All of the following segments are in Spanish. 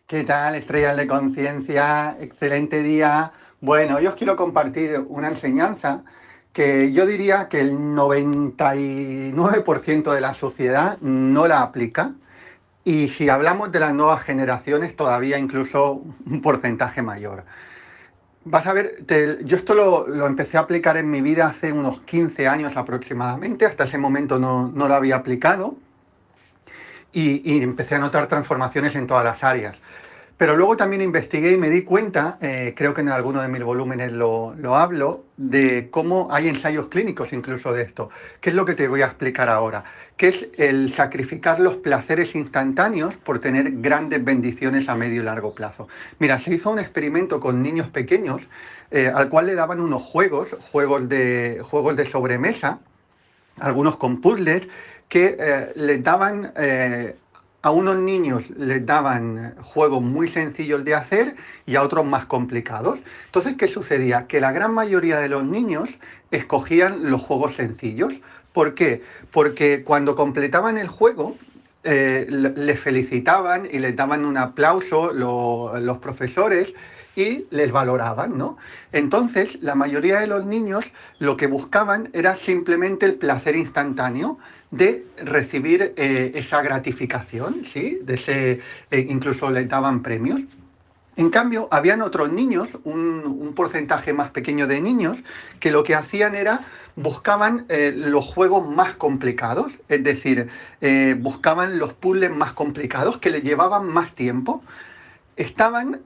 ¿Qué tal, estrellas de conciencia? Excelente día. Bueno, hoy os quiero compartir una enseñanza que yo diría que el 99% de la sociedad no la aplica. Y si hablamos de las nuevas generaciones, todavía incluso un porcentaje mayor. Vas a ver, yo esto lo empecé a aplicar en mi vida hace unos 15 años aproximadamente. Hasta ese momento no lo había aplicado y empecé a notar transformaciones en todas las áreas. Pero luego también investigué y me di cuenta, creo que en alguno de mis volúmenes lo hablo, de cómo hay ensayos clínicos incluso de esto. ¿Qué es lo que te voy a explicar ahora? Que es el sacrificar los placeres instantáneos por tener grandes bendiciones a medio y largo plazo. Mira, se hizo un experimento con niños pequeños al cual le daban unos juegos de sobremesa, algunos con puzzles, que les daban a unos niños les daban juegos muy sencillos de hacer y a otros más complicados. Entonces, ¿qué sucedía? Que la gran mayoría de los niños escogían los juegos sencillos. ¿Por qué? Porque cuando completaban el juego, les felicitaban y les daban un aplauso los profesores y les valoraban, ¿no? Entonces, la mayoría de los niños lo que buscaban era simplemente el placer instantáneo de recibir esa gratificación, ¿sí? Incluso les daban premios. En cambio, habían otros niños, un porcentaje más pequeño de niños, que lo que hacían era buscaban los juegos más complicados, es decir, buscaban los puzzles más complicados que les llevaban más tiempo. Estaban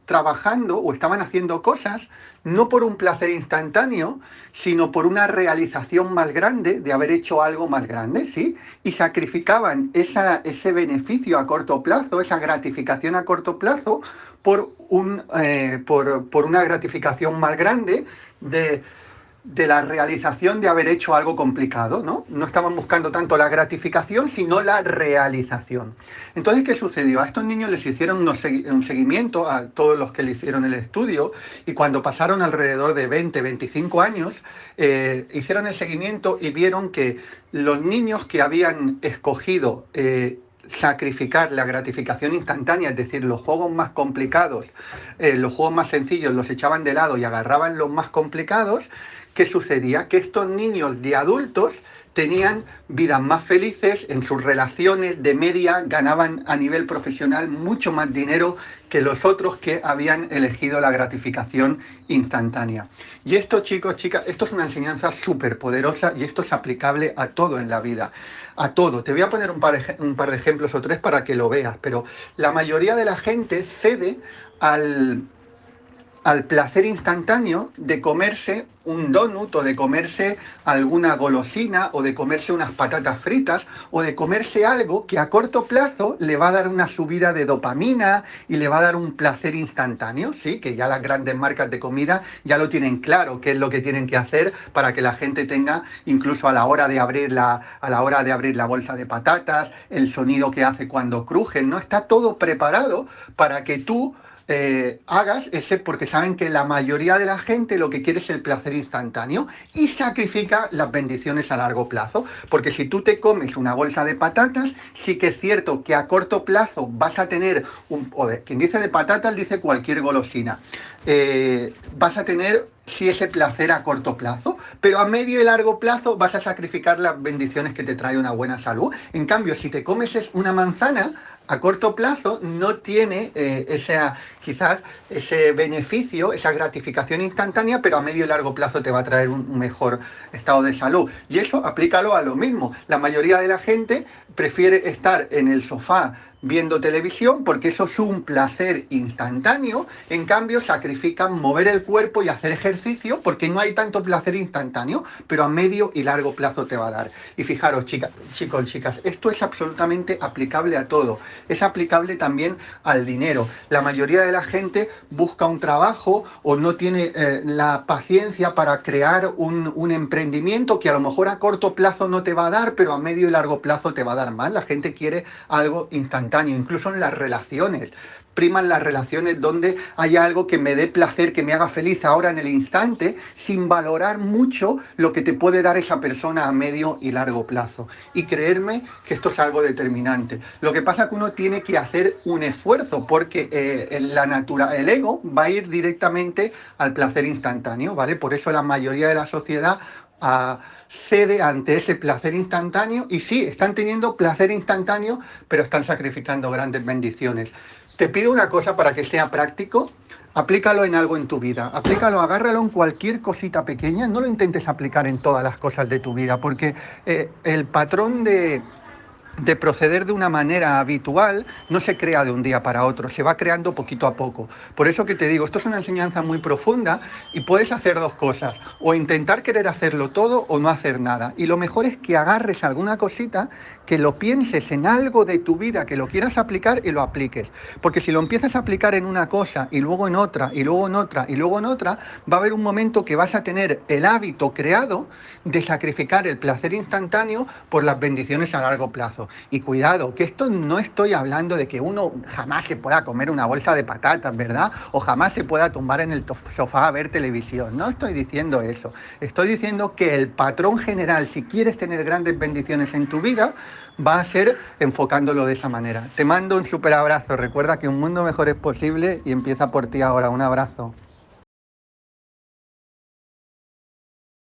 trabajando o estaban haciendo cosas no por un placer instantáneo, sino por una realización más grande de haber hecho algo más grande, ¿sí? Y sacrificaban ese beneficio a corto plazo, esa gratificación a corto plazo, por una gratificación más grande de, de la realización de haber hecho algo complicado, ¿no? No estaban buscando tanto la gratificación, sino la realización. Entonces, ¿qué sucedió? A estos niños les hicieron un seguimiento, a todos los que le hicieron el estudio, y cuando pasaron alrededor de 20, 25 años, hicieron el seguimiento y vieron que los niños que habían escogido sacrificar la gratificación instantánea, es decir, los juegos más complicados, los juegos más sencillos los echaban de lado y agarraban los más complicados. ¿Qué sucedía? Que estos niños de adultos tenían vidas más felices, en sus relaciones de media ganaban a nivel profesional mucho más dinero que los otros que habían elegido la gratificación instantánea. Y esto, chicos, chicas, esto es una enseñanza súper poderosa y esto es aplicable a todo en la vida, a todo. Te voy a poner un par de ejemplos o tres para que lo veas, pero la mayoría de la gente cede al placer instantáneo de comerse un donut o de comerse alguna golosina o de comerse unas patatas fritas o de comerse algo que a corto plazo le va a dar una subida de dopamina y le va a dar un placer instantáneo, ¿sí? Que ya las grandes marcas de comida ya lo tienen claro qué es lo que tienen que hacer para que la gente tenga, incluso a la hora de abrir la bolsa de patatas, el sonido que hace cuando crujen, ¿no? Está todo preparado para que tú hagas ese, porque saben que la mayoría de la gente lo que quiere es el placer instantáneo y sacrifica las bendiciones a largo plazo, porque si tú te comes una bolsa de patatas, sí que es cierto que a corto plazo vas a tener, quien dice de patatas dice cualquier golosina, vas a tener sí ese placer a corto plazo, pero a medio y largo plazo vas a sacrificar las bendiciones que te trae una buena salud. En cambio, si te comes una manzana, a corto plazo no tiene quizás ese beneficio, esa gratificación instantánea, pero a medio y largo plazo te va a traer un mejor estado de salud. Y eso aplícalo a lo mismo. La mayoría de la gente prefiere estar en el sofá viendo televisión porque eso es un placer instantáneo. En cambio, sacrifican mover el cuerpo y hacer ejercicio porque no hay tanto placer instantáneo, pero a medio y largo plazo te va a dar. Y fijaros, chicos, chicas, esto es absolutamente aplicable a todo. Es aplicable también al dinero. La mayoría de la gente busca un trabajo o no tiene la paciencia para crear un emprendimiento que a lo mejor a corto plazo no te va a dar, pero a medio y largo plazo te va a dar más. La gente quiere algo instantáneo. instantáneo, incluso en las relaciones. Priman las relaciones donde haya algo que me dé placer, que me haga feliz ahora en el instante, sin valorar mucho lo que te puede dar esa persona a medio y largo plazo. Y creerme que esto es algo determinante. Lo que pasa es que uno tiene que hacer un esfuerzo, porque el ego va a ir directamente al placer instantáneo, ¿vale? Por eso la mayoría de la sociedad cede ante ese placer instantáneo, y sí, están teniendo placer instantáneo, pero están sacrificando grandes bendiciones. Te pido una cosa para que sea práctico, aplícalo en algo en tu vida, aplícalo, agárralo en cualquier cosita pequeña, no lo intentes aplicar en todas las cosas de tu vida, porque el patrón de proceder de una manera habitual no se crea de un día para otro, se va creando poquito a poco. Por eso que te digo, esto es una enseñanza muy profunda y puedes hacer dos cosas, o intentar querer hacerlo todo o no hacer nada. Y lo mejor es que agarres alguna cosita, que lo pienses en algo de tu vida, que lo quieras aplicar y lo apliques. Porque si lo empiezas a aplicar en una cosa y luego en otra, y luego en otra, y luego en otra, va a haber un momento que vas a tener el hábito creado de sacrificar el placer instantáneo por las bendiciones a largo plazo. Y cuidado, que esto no estoy hablando de que uno jamás se pueda comer una bolsa de patatas, ¿verdad? O jamás se pueda tumbar en el sofá a ver televisión. No estoy diciendo eso. Estoy diciendo que el patrón general, si quieres tener grandes bendiciones en tu vida, va a ser enfocándolo de esa manera. Te mando un súper abrazo. Recuerda que un mundo mejor es posible y empieza por ti ahora. Un abrazo.